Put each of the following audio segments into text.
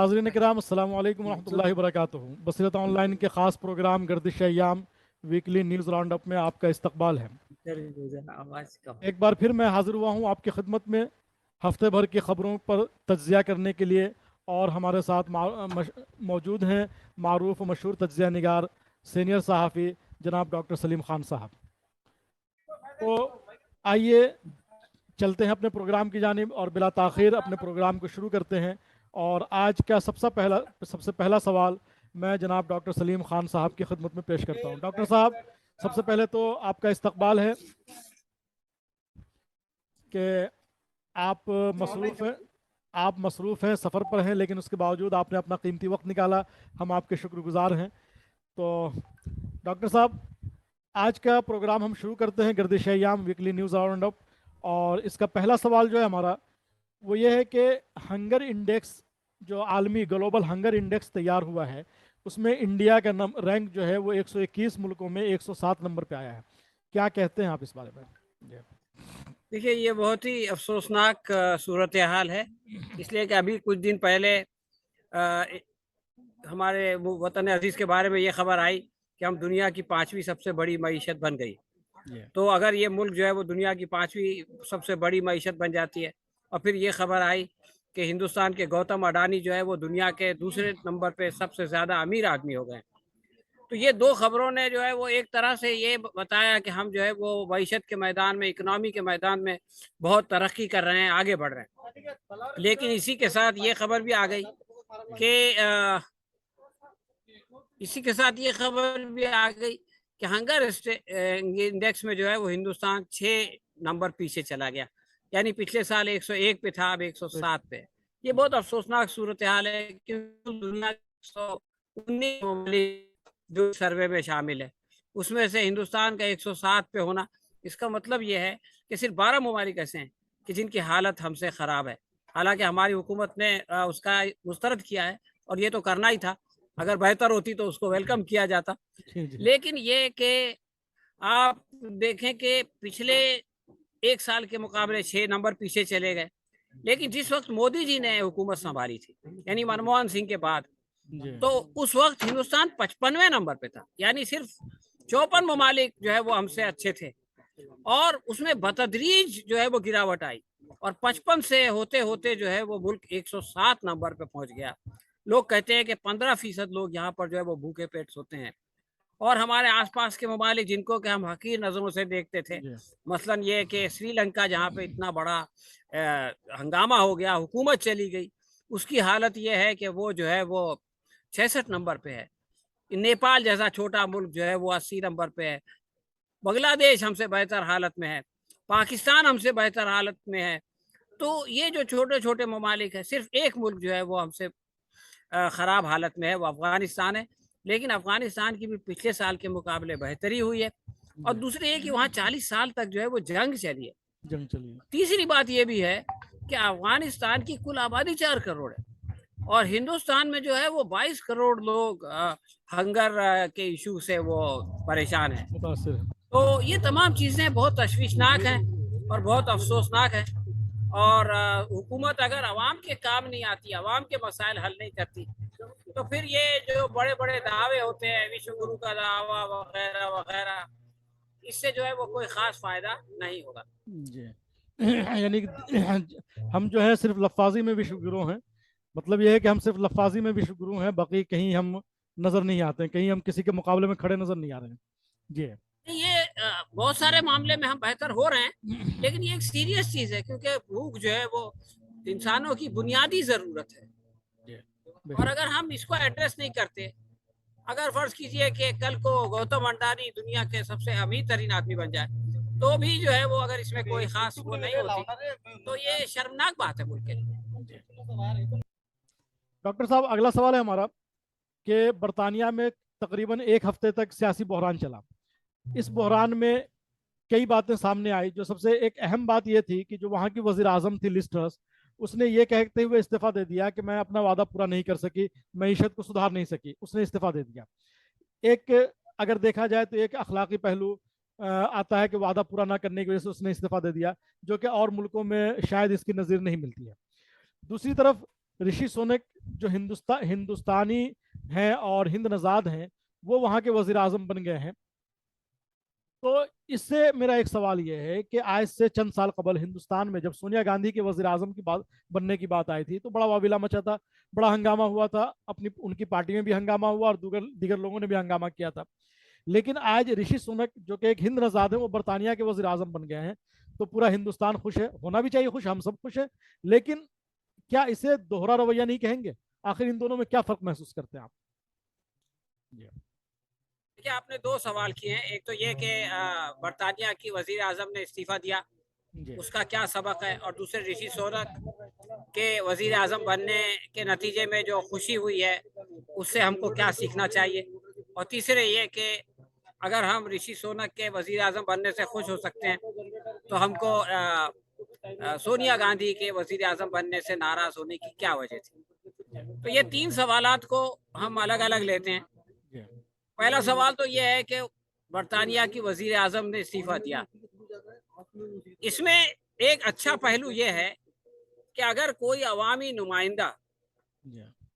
नाज़रीन किराम अस्सलाम वालेकुम रहमतुल्लाहि व बरकातुहू। बसीरत ऑनलाइन के ख़ास प्रोग्राम गर्दिश अय्याम वीकली न्यूज़ राउंड अप में आपका इस्तकबाल है। एक बार फिर मैं हाज़िर हुआ हूँ आपकी खिदमत में हफ्ते भर की ख़बरों पर तज्ज़िया करने के लिए, और हमारे साथ मौजूद हैं मारूफ मशहूर तज्ज़िया निगार सीनियर सहाफ़ी जनाब डॉक्टर सलीम ख़ान साहब। तो आइए चलते हैं अपने प्रोग्राम की जानिब और बिला ताख़ीर अपने प्रोग्राम को शुरू करते हैं। और आज का सबसे पहला सवाल मैं जनाब डॉक्टर सलीम ख़ान साहब की खिदमत में पेश करता हूँ। डॉक्टर साहब, सबसे पहले तो आपका इस्तकबाल है कि आप मसरूफ़ हैं, सफ़र पर हैं, लेकिन उसके बावजूद आपने अपना कीमती वक्त निकाला। हम आपके शुक्रगुज़ार हैं। तो डॉक्टर साहब, आज का प्रोग्राम हम शुरू करते हैं गर्दिश अय्याम वीकली न्यूज़ राउंड अप, और इसका पहला सवाल जो है हमारा वो ये है कि हंगर इंडेक्स, जो आलमी ग्लोबल हंगर इंडेक्स तैयार हुआ है, उसमें इंडिया का रैंक जो है वो 121 मुल्कों में 107 नंबर पे आया है। क्या कहते हैं आप इस बारे में? देखिए, ये बहुत ही अफसोसनाक सूरत हाल है, इसलिए कि अभी कुछ दिन पहले हमारे वतन अजीज़ के बारे में ये खबर आई कि हम दुनिया की 5वीं सबसे बड़ी मईशत बन गई। तो अगर ये मुल्क जो है वो दुनिया की 5वीं सबसे बड़ी मईशत बन जाती है, और फिर ये खबर आई कि हिंदुस्तान के गौतम अडानी जो है वो दुनिया के दूसरे नंबर पे सबसे ज़्यादा अमीर आदमी हो गए। तो ये दो खबरों ने जो है वो एक तरह से ये बताया कि हम जो है वो मईशत के मैदान में, इकनॉमी के मैदान में बहुत तरक्की कर रहे हैं, आगे बढ़ रहे हैं। लेकिन इसी के साथ ये खबर भी आ गई कि हंगर इंडेक्स में जो है वो हिंदुस्तान 6 नंबर पीछे चला गया, यानी पिछले साल 101 पे था, अब 107 पे। ये बहुत अफसोसनाक सूरत हाल है, क्योंकि दुनिया के 119 ममालिक जो सर्वे में शामिल है, उसमें से हिंदुस्तान का 107 पे होना, इसका मतलब ये है कि सिर्फ 12 ममालिक ऐसे हैं कि जिनकी हालत हमसे ख़राब है। हालांकि हमारी हुकूमत ने उसका मुस्तरद किया है, और ये तो करना ही था। अगर बेहतर होती तो उसको वेलकम किया जाता। लेकिन ये कि आप देखें कि पिछले 1 साल के मुकाबले 6 नंबर पीछे चले गए। लेकिन जिस वक्त मोदी जी ने हुकूमत संभाली थी, यानी मनमोहन सिंह के बाद, तो उस वक्त हिंदुस्तान 55वें नंबर पे था, यानी सिर्फ 54 ममालिक जो है वो हमसे अच्छे थे, और उसमें बतदरीज जो है वो गिरावट आई, और 55 से होते होते जो है वो मुल्क 107 नंबर पे पहुंच गया। लोग कहते हैं कि 15% लोग यहाँ पर जो है वो भूखे पेट सोते हैं। और हमारे आसपास के ममालिक जिनको कि हम हकीर नज़रों से देखते थे, मसलन ये कि श्रीलंका, जहाँ पे इतना बड़ा हंगामा हो गया, हुकूमत चली गई, उसकी हालत ये है कि वो जो है वो 66 नंबर पे है। नेपाल जैसा छोटा मुल्क जो है वो 80 नंबर पे है। बांग्लादेश हमसे बेहतर हालत में है। पाकिस्तान हमसे बेहतर हालत में है। तो ये जो छोटे छोटे ममालिक है, सिर्फ एक मुल्क जो है वो हमसे ख़राब हालत में है, वो अफ़गानिस्तान है। लेकिन अफ़गानिस्तान की भी पिछले साल के मुकाबले बेहतरी हुई है। और दूसरी ये कि वहाँ 40 साल तक जो है वो जंग चली है। तीसरी बात ये भी है कि अफ़गानिस्तान की कुल आबादी 4 करोड़ है, और हिंदुस्तान में जो है वो 22 करोड़ लोग हंगर के इशू से वो परेशान हैं। तो ये तमाम चीज़ें बहुत तशवीशनाक हैं और बहुत अफसोसनाक हैं। और हुकूमत अगर आवाम के काम नहीं आती, आवाम के मसाइल हल नहीं करती, तो फिर ये जो बड़े बड़े दावे होते हैं, विश्व गुरु का दावा वगैरह वगैरह, इससे जो है वो कोई ख़ास फ़ायदा नहीं होगा। यानी हम जो है सिर्फ लफ्फाजी में विश्व गुरु हैं। मतलब ये है कि हम सिर्फ लफ्फाजी में विश्व गुरु हैं, बाकी कहीं हम नज़र नहीं आते हैं, कहीं हम किसी के मुकाबले में खड़े नज़र नहीं आ रहे हैं। जी, ये बहुत सारे मामले में हम बेहतर हो रहे हैं, लेकिन ये एक सीरियस चीज़ है, क्योंकि भूख जो है वो इंसानों की बुनियादी ज़रूरत है। और अगर हम इसको एड्रेस नहीं करते, अगर फर्ज कीजिए कि कल को गौतम अडानी दुनिया के सबसे अमीर तरीन आदमी बन जाए, तो भी जो है वो अगर इसमें कोई खास वो नहीं होती, तो ये शर्मनाक बात है मुल्क के लिए। डॉक्टर साहब, अगला सवाल है हमारा कि बरतानिया में तकरीबन 1 हफ्ते तक सियासी बहरान चला। इस बहरान में कई बातें सामने आई। जो सबसे एक अहम बात यह थी कि जो वहाँ की वज़ीर आज़म थी लिज ट्रस, उसने ये कहते हुए इस्तीफ़ा दे दिया कि मैं अपना वादा पूरा नहीं कर सकी, मईशत को सुधार नहीं सकी, उसने इस्तीफ़ा दे दिया। एक अगर देखा जाए तो एक अखलाकी पहलू आता है कि वादा पूरा ना करने की वजह से उसने इस्तीफ़ा दे दिया, जो कि और मुल्कों में शायद इसकी नज़ीर नहीं मिलती है। दूसरी तरफ ऋषि सोनक जो हिंदुस्तानी हैं और हिंद नज़ाद हैं, वो वहाँ के वज़ीर आज़म बन गए हैं। तो इससे मेरा एक सवाल ये है कि आज से चंद साल कबल हिंदुस्तान में जब सोनिया गांधी के वज़ीर आज़म की बात बनने की बात आई थी, तो बड़ा वाविला मचा था, बड़ा हंगामा हुआ था, अपनी उनकी पार्टी में भी हंगामा हुआ और दीगर लोगों ने भी हंगामा किया था। लेकिन आज ऋषि सुनक जो कि एक हिंद नज़ाद है, वो बरतानिया के वज़ीर आज़म बन गए हैं। तो पूरा हिंदुस्तान खुश है, होना भी चाहिए खुश, हम सब खुश है। लेकिन क्या इसे दोहरा रवैया नहीं कहेंगे? आखिर इन दोनों में क्या फर्क महसूस करते हैं आप? देखिए, आपने दो सवाल किए हैं। एक तो ये कि बरतानिया की वजीर आजम ने इस्तीफा दिया, उसका क्या सबक है, और दूसरे ऋषि सोनक के वजीर आजम बनने के नतीजे में जो खुशी हुई है उससे हमको क्या सीखना चाहिए। और तीसरे ये कि अगर हम ऋषि सोनक के वजीर आजम बनने से खुश हो सकते हैं तो हमको सोनिया गांधी के वजीर आजम बनने से नाराज होने की क्या वजह थी। तो ये तीन सवालात को हम अलग अलग लेते हैं। पहला सवाल तो ये है कि बरतानिया की वजीर आजम ने इस्तीफा दिया। इसमें एक अच्छा पहलू ये है कि अगर कोई अवामी नुमाइंदा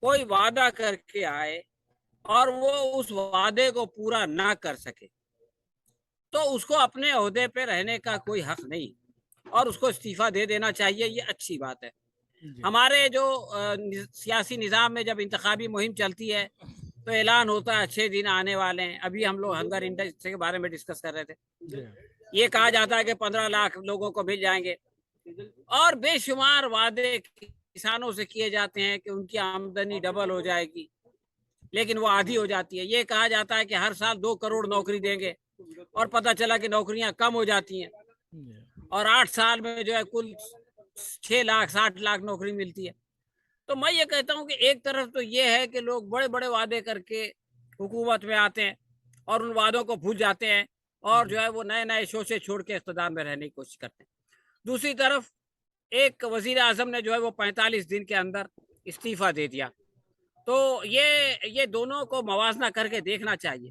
कोई वादा करके आए और वो उस वादे को पूरा ना कर सके तो उसको अपने ओहदे पे रहने का कोई हक नहीं और उसको इस्तीफा दे देना चाहिए। ये अच्छी बात है। हमारे जो सियासी निज़ाम में जब इंतखाबी मुहिम चलती है तो ऐलान होता है 6 दिन आने वाले हैं। अभी हम लोग हंगर इंडेक्स के बारे में डिस्कस कर रहे थे। ये कहा जाता है कि 15 लाख लोगों को मिल जाएंगे और बेशुमार वादे किसानों से किए जाते हैं कि उनकी आमदनी डबल हो जाएगी, लेकिन वो आधी हो जाती है। ये कहा जाता है कि हर साल 2 करोड़ नौकरी देंगे और पता चला कि नौकरियां कम हो जाती हैं और 8 साल में जो है कुल 6 लाख 60 लाख नौकरी मिलती है। तो मैं ये कहता हूं कि एक तरफ तो ये है कि लोग बड़े बड़े वादे करके हुकूमत में आते हैं और उन वादों को भूल जाते हैं और जो है वो नए नए शोशे छोड़ के इख्तिदार में रहने की कोशिश करते हैं। दूसरी तरफ एक वजीर आजम ने जो है वो 45 दिन के अंदर इस्तीफा दे दिया। तो ये दोनों को मवाजना करके देखना चाहिए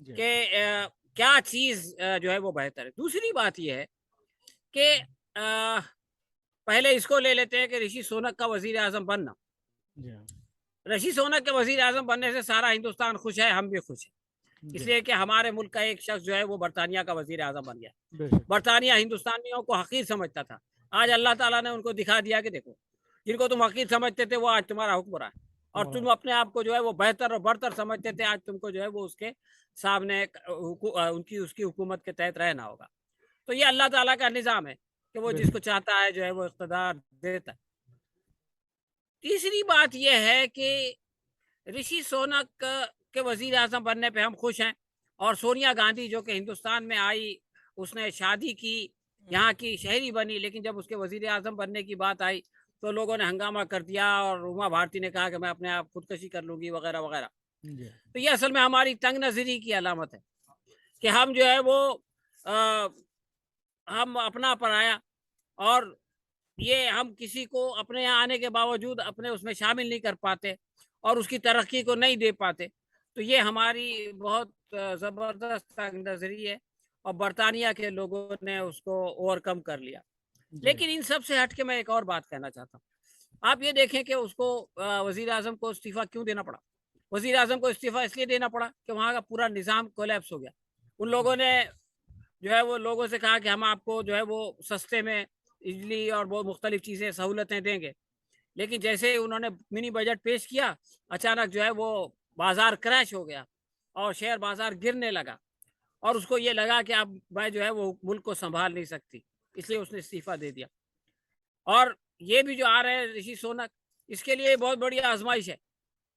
कि क्या चीज जो है वो बेहतर है। दूसरी बात यह है कि पहले इसको ले लेते हैं कि ऋषि सोनक का वजीर आजम बनना। ऋषि सोनक के वजीर आजम बनने से सारा हिंदुस्तान खुश है, हम भी खुश हैं, इसलिए कि हमारे मुल्क का एक शख्स जो है वो बरतानिया का वजीर आजम बन गया। बरतानिया हिंदुस्तानियों को हकीर समझता था, आज अल्लाह ताला ने उनको दिखा दिया कि देखो, जिनको तुम हकीर समझते थे वो आज तुम्हारा हुक्मरान है, और तुम अपने आप को जो है वो बेहतर और बरतर समझते थे, आज तुमको जो है वो उसके सामने उसकी हुकूमत के तहत रहना होगा। तो ये अल्लाह ताला का निज़ाम है कि वो जिसको चाहता है जो है वो इख्तिदार देता है। तीसरी बात यह है कि ऋषि सोनक के वजीर आजम बनने पे हम खुश हैं, और सोनिया गांधी जो कि हिंदुस्तान में आई, उसने शादी की, यहाँ की शहरी बनी, लेकिन जब उसके वजीर आजम बनने की बात आई तो लोगों ने हंगामा कर दिया और उमा भारती ने कहा कि मैं अपने आप खुदकशी कर लूंगी वगैरह वगैरह। तो ये असल में हमारी तंग नजरी की अलामत है कि हम जो है वो हम अपना पराया, और ये हम किसी को अपने यहाँ आने के बावजूद अपने उसमें शामिल नहीं कर पाते और उसकी तरक्की को नहीं दे पाते। तो ये हमारी बहुत ज़बरदस्त नजरी है और बरतानिया के लोगों ने उसको ओवरकम कर लिया। लेकिन इन सब से हट के मैं एक और बात कहना चाहता हूँ। आप ये देखें कि उसको वजीर आजम को इस्तीफा क्यों देना पड़ा। वजीर आजम को इस्तीफा इसलिए देना पड़ा कि वहाँ का पूरा निज़ाम कोलैप्स हो गया। उन लोगों ने जो है वो लोगों से कहा कि हम आपको जो है वो सस्ते में बिजली और बहुत मुख्तलिफ चीज़ें सहूलतें देंगे, लेकिन जैसे ही उन्होंने मिनी बजट पेश किया, अचानक जो है वो बाजार क्रैश हो गया और शेयर बाजार गिरने लगा, और उसको ये लगा कि अब मैं जो है वो मुल्क को संभाल नहीं सकती, इसलिए उसने इस्तीफा दे दिया। और ये भी जो आ रहे हैं ऋषि सोनक, इसके लिए बहुत बड़ी आजमाइश है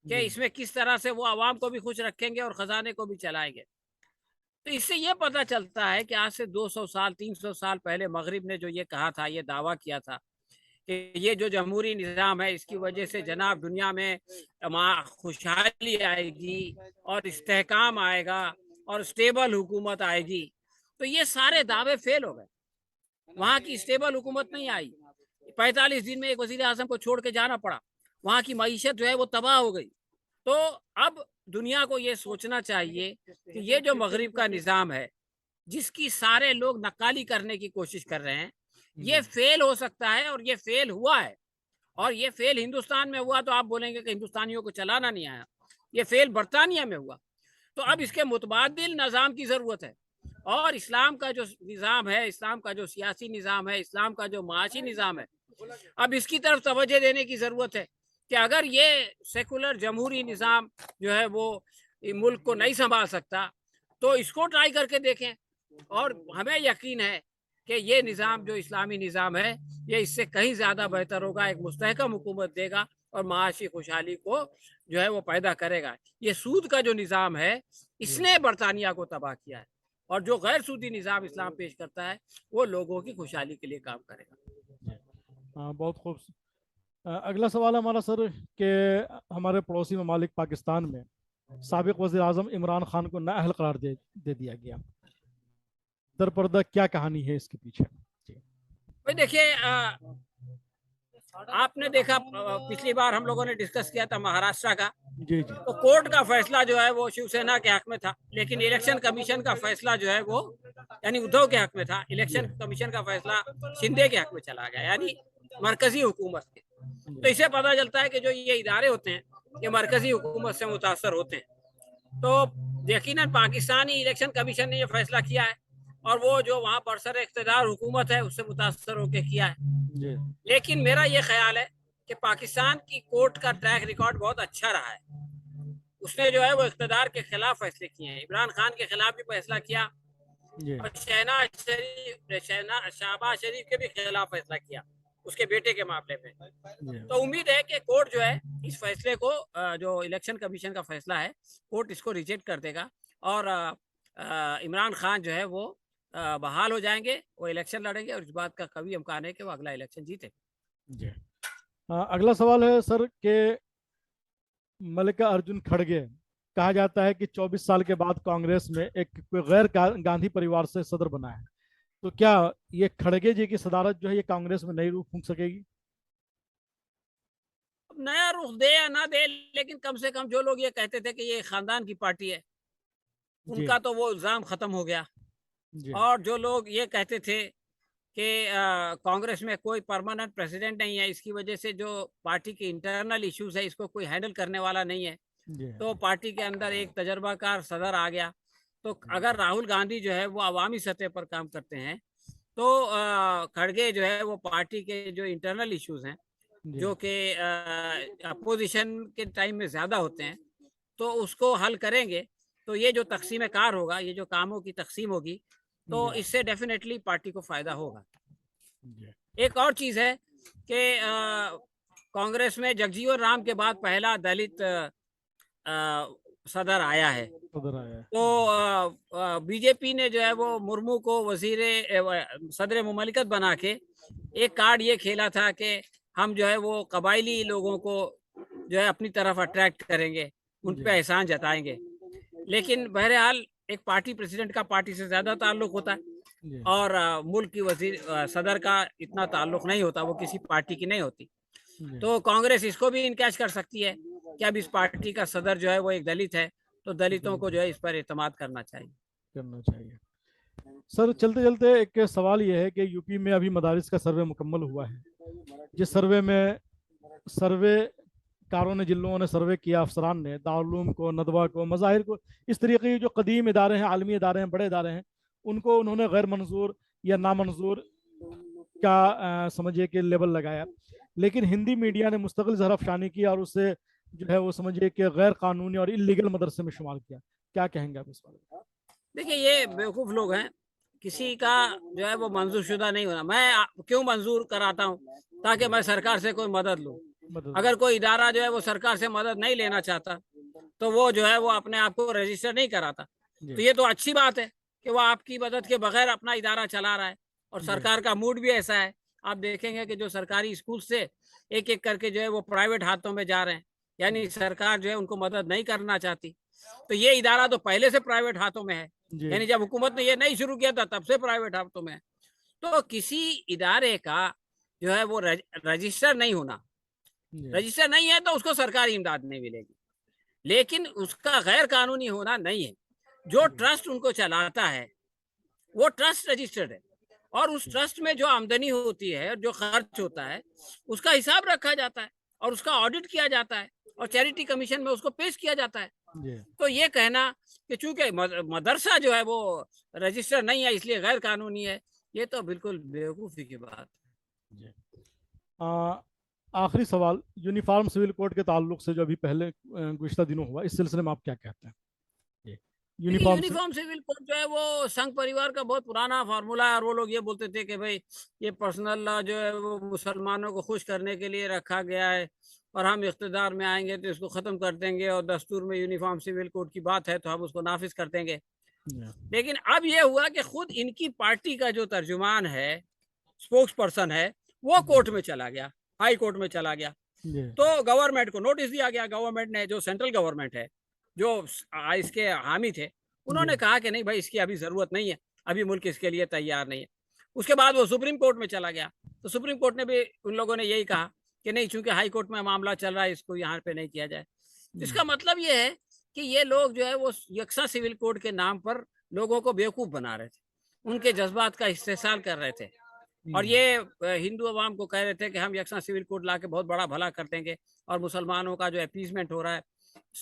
कि इसमें किस तरह से वो आवाम को भी खुश रखेंगे और खजाने को भी चलाएंगे। तो इससे ये पता चलता है कि आज से 200 साल 300 साल पहले मगरिब ने जो ये कहा था, ये दावा किया था कि ये जो जमहूरी निज़ाम है इसकी वजह से जनाब दुनिया में खुशहाली आएगी और इस्तेहकाम आएगा और स्टेबल हुकूमत आएगी, तो ये सारे दावे फेल हो गए। वहाँ की स्टेबल हुकूमत नहीं आई। 45 दिन में एक वजीर आजम को छोड़ के जाना पड़ा, वहाँ की मईशत जो है वो तबाह हो गई। तो अब दुनिया को ये सोचना चाहिए कि ये जो मगरिब का निज़ाम है, जिसकी सारे लोग नक्काली करने की कोशिश कर रहे हैं, ये फेल हो सकता है और ये फेल हुआ है, اور یہ فیل ہندوستان میں ہوا تو آپ بولیں گے کہ ہندوستانیوں کو چلانا نہیں آیا، یہ فیل برطانیہ میں ہوا. تو اب اس کے متبادل نظام کی ضرورت ہے، اور اسلام کا جو نظام ہے، اسلام کا جو سیاسی نظام ہے، اسلام کا جو معاشی نظام ہے، اب اس کی طرف توجہ دینے کی ضرورت ہے کہ اگر یہ سیکولر جمہوری نظام جو ہے وہ ملک کو نہیں سنبھال سکتا تو اس کو ٹرائی کر کے دیکھیں. اور ہمیں یقین ہے کہ یہ نظام جو اسلامی نظام ہے یہ اس سے کہیں زیادہ بہتر ہوگا، ایک مستحکم حکومت دے گا اور معاشی خوشحالی کو جو ہے وہ پیدا کرے گا. یہ سود کا جو نظام ہے اس نے برطانیہ کو تباہ کیا ہے، اور جو غیر سودی نظام اسلام پیش کرتا ہے وہ لوگوں کی خوشحالی کے لیے کام کرے گا. ہاں بہت خوب. اگلا سوال ہمارا سر کہ ہمارے پڑوسی ممالک پاکستان میں سابق وزیر اعظم عمران خان کو نااہل قرار دے دیا گیا، در پردہ کیا کہانی ہے اس کے پیچھے؟ دیکھیے آپ نے دیکھا پچھلی بار ہم لوگوں نے ڈسکس کیا تھا مہاراشٹر کا، جی تو کورٹ کا فیصلہ جو ہے وہ شیو سینا کے حق میں تھا، لیکن الیکشن کمیشن کا فیصلہ جو ہے وہ یعنی ادھو کے حق میں تھا. الیکشن کمیشن کا فیصلہ شندے کے حق میں چلا گیا، یعنی مرکزی حکومت کے. تو اسے پتا چلتا ہے کہ جو یہ ادارے ہوتے ہیں یہ مرکزی حکومت سے متاثر ہوتے ہیں. تو یقیناً پاکستانی الیکشن کمیشن نے یہ فیصلہ کیا ہے، اور وہ جو وہاں برسر اقتدار حکومت ہے اس سے متاثر ہو کے کیا ہے. لیکن میرا یہ خیال ہے کہ پاکستان کی کورٹ کا ٹریک ریکارڈ بہت اچھا رہا ہے. اس نے جو ہے وہ اقتدار کے خلاف فیصلے کیے ہیں. عمران خان کے خلاف بھی فیصلہ کیا، اور شہباز شریف کے بھی خلاف فیصلہ کیا اس کے بیٹے کے معاملے میں. تو امید ہے کہ کورٹ جو ہے اس فیصلے کو، جو الیکشن کمیشن کا فیصلہ ہے، کورٹ اس کو ریجیکٹ کر دے گا، اور عمران خان جو ہے وہ بحال ہو جائیں گے، وہ الیکشن لڑیں گے، اور اس بات کا قوی امکان ہے کہ وہ اگلا الیکشن جیتے. جی اگلا سوال ہے سر کہ ملکہ ارجن کھڑگے کہا جاتا ہے کہ 24 سال کے بعد کانگریس میں ایک کوئی غیر گاندھی پریوار سے صدر بنا ہے، تو کیا یہ کھڑگے جی کی صدارت جو ہے یہ کانگریس میں نئی روح پھونک سکے گی؟ نیا رخ دے یا نہ دے، لیکن کم سے کم جو لوگ یہ کہتے تھے کہ یہ خاندان کی پارٹی ہے ان کا تو وہ الزام ختم ہو گیا. اور جو لوگ یہ کہتے تھے کہ کانگریس میں کوئی پرماننٹ پریزیڈنٹ نہیں ہے، اس کی وجہ سے جو پارٹی کے انٹرنل ایشوز ہے اس کو کوئی ہینڈل کرنے والا نہیں ہے، تو پارٹی کے اندر ایک تجربہ کار صدر آ گیا. تو اگر راہل گاندھی جو ہے وہ عوامی سطح پر کام کرتے ہیں تو کھڑگے جو ہے وہ پارٹی کے جو انٹرنل ایشوز ہیں جو کہ اپوزیشن کے ٹائم میں زیادہ ہوتے ہیں تو اس کو حل کریں گے. تو یہ جو تقسیم کار ہوگا، یہ جو کاموں کی تقسیم ہوگی، تو اس سے ڈیفینیٹلی پارٹی کو فائدہ ہوگا. ایک اور چیز ہے کہ کانگریس میں جگجیون رام کے بعد پہلا دلت صدر آیا ہے. تو بی جے پی نے جو ہے وہ مرمو کو صدر مملکت بنا کے ایک کارڈ یہ کھیلا تھا کہ ہم جو ہے وہ قبائلی لوگوں کو جو ہے اپنی طرف اٹریکٹ کریں گے، ان پہ احسان جتائیں گے. لیکن بہرحال ایک پارٹی پریزیڈنٹ کا پارٹی سے زیادہ تعلق ہوتا ہے، اور ملک کی صدر کا اتنا تعلق نہیں ہوتا، وہ کسی پارٹی کی نہیں ہوتی. تو کانگریس اس کو بھی انکیش کر سکتی ہے کہ اب اس پارٹی کا صدر جو ہے وہ ایک دلت ہے، تو دلتوں کو جو ہے اس پر اعتماد کرنا چاہیے. سر چلتے چلتے ایک سوال یہ ہے کہ یو پی میں ابھی مدارس کا سروے مکمل ہوا ہے، جس سروے میں سروے کاروں نے، جن لوگوں نے سروے کیا، افسران نے، دارالعلوم کو، ندوہ کو، مظاہر کو، اس طریقے کی جو قدیم ادارے ہیں، عالمی ادارے ہیں، بڑے ادارے ہیں، ان کو انہوں نے غیر منظور یا نامنظور کا سمجھیے کہ لیبل لگایا. لیکن ہندی میڈیا نے مستقل زہر افشانی کی اور اسے جو ہے وہ سمجھیے کہ غیر قانونی اور اللیگل مدرسے میں شمار کیا. کیا کہیں گے آپ اس بارے میں؟ دیکھیے یہ بیوقوف لوگ ہیں، کسی کا جو ہے وہ منظور شدہ نہیں ہونا. میں کیوں منظور کراتا ہوں؟ تاکہ میں سرکار سے کوئی مدد لوں. اگر کوئی ادارہ جو ہے وہ سرکار سے مدد نہیں لینا چاہتا تو وہ جو ہے وہ اپنے آپ کو رجسٹر نہیں کراتا. تو یہ تو اچھی بات ہے کہ وہ آپ کی مدد کے بغیر اپنا ادارہ چلا رہا ہے، اور سرکار کا موڈ بھی ایسا ہے. آپ دیکھیں گے کہ جو سرکاری اسکول سے ایک ایک کر کے جو ہے وہ پرائیویٹ ہاتھوں میں جا رہے ہیں، یعنی سرکار جو ہے ان کو مدد نہیں کرنا چاہتی. تو یہ ادارہ تو پہلے سے پرائیویٹ ہاتھوں میں ہے، یعنی جب حکومت نے یہ نہیں شروع کیا تھا تب سے پرائیویٹ ہاتھوں میں ہے. تو کسی ادارے کا جو ہے وہ رجسٹر نہیں ہونا، رجسٹر نہیں ہے تو اس کو سرکاری امداد نہیں ملے گی، لیکن اس کا غیر قانونی ہونا نہیں ہے. جو ٹرسٹ ان کو چلاتا ہے وہ ٹرسٹ رجسٹرڈ ہے، اور اس ٹرسٹ میں جو آمدنی ہوتی ہے اور جو خرچ ہوتا ہے اس کا حساب رکھا جاتا ہے اور اس کا آڈٹ کیا جاتا ہے اور چیریٹی کمیشن میں اس کو پیش کیا جاتا ہے. تو یہ کہنا کہ چونکہ مدرسہ جو ہے وہ رجسٹر نہیں ہے اس لیے غیر قانونی ہے، یہ تو بالکل بیوقوفی کی بات ہے. آخری سوال، یونیفارم سول کوڈ کے تعلق سے جو ابھی پہلے گزشتہ دنوں ہوا، اس سلسلے میں آپ کیا کہتے ہیں؟ یونیفارم سول کوڈ جو ہے وہ سنگھ پریوار کا بہت پرانا فارمولا ہے، اور وہ لوگ یہ بولتے تھے کہ بھائی یہ پرسنل لا جو ہے وہ مسلمانوں کو خوش کرنے کے لیے رکھا گیا ہے اور ہم اقتدار میں آئیں گے تو اس کو ختم کر دیں گے، اور دستور میں یونیفارم سول کوڈ کی بات ہے تو ہم اس کو نافذ کر دیں گے. لیکن اب یہ ہوا کہ خود ان کی پارٹی کا جو ترجمان ہے، اسپوکس پرسن ہے، وہ کورٹ میں چلا گیا، ہائی کورٹ میں چلا گیا. تو گورنمنٹ کو نوٹس دیا گیا، گورنمنٹ نے جو سینٹرل گورنمنٹ ہے جو اس کے حامی تھے انہوں نے کہا کہ نہیں بھائی اس کی ابھی ضرورت نہیں ہے، ابھی ملک اس کے لیے تیار نہیں ہے. اس کے بعد وہ سپریم کورٹ میں چلا گیا تو سپریم کورٹ نے بھی ان لوگوں نے یہی کہا کہ نہیں، چونکہ ہائی کورٹ میں معاملہ چل رہا ہے اس کو یہاں پہ نہیں کیا جائے. اس کا مطلب یہ ہے کہ یہ لوگ جو ہے وہ یکساں سول کوڈ کے نام پر لوگوں کو بیوقوف بنا رہے تھے، ان کے جذبات کا استحصال کر رہے تھے، اور یہ ہندو عوام کو کہہ رہے تھے کہ ہم یکساں سول کوڈ لا کے بہت بڑا بھلا کر دیں گے اور مسلمانوں کا جو اپیسمنٹ ہو رہا ہے،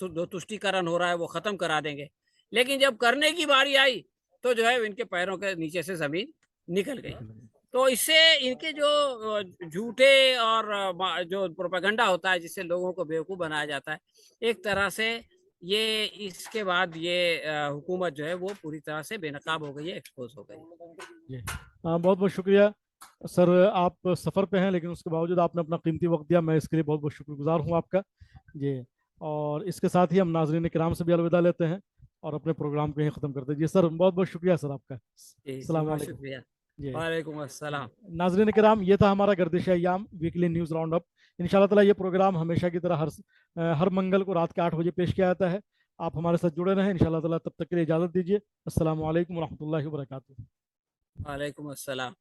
جو تشٹیکرن ہو رہا ہے وہ ختم کرا دیں گے. لیکن جب کرنے کی باری آئی تو جو ہے ان کے پیروں کے نیچے سے زمین نکل گئی. تو اس سے ان کے جو جھوٹے اور جو پروپیگنڈا ہوتا ہے جس سے لوگوں کو بیوقوف بنایا جاتا ہے، ایک طرح سے یہ اس کے بعد یہ حکومت جو ہے وہ پوری طرح سے بے نقاب ہو گئی ہے، ایکسپوز ہو گئی. بہت بہت شکریہ سر، آپ سفر پہ ہیں لیکن اس کے باوجود آپ نے اپنا قیمتی وقت دیا، میں اس کے لیے بہت بہت شکر گزار ہوں آپ کا جی. اور اس کے ساتھ ہی ہم ناظرین کرام سے بھی الوداع لیتے ہیں اور اپنے پروگرام کو ہی ختم کرتے ہیں. جی سر، بہت بہت شکریہ سر آپ کا. السلام علیکم. شکریہ. وعلیکم السلام. ناظرین کرام، یہ تھا ہمارا گردش ایام ویکلی نیوز راؤنڈ اپ. ان شاء اللہ تعالیٰ یہ پروگرام ہمیشہ کی طرح ہر منگل کو رات کے 8 بجے پیش کیا جاتا ہے. آپ ہمارے ساتھ جڑے رہیں ان شاء اللہ تعالیٰ. تب تک کے لیے اجازت دیجیے. السلام علیکم ورحمۃ اللہ وبرکاتہ. وعلیکم السلام.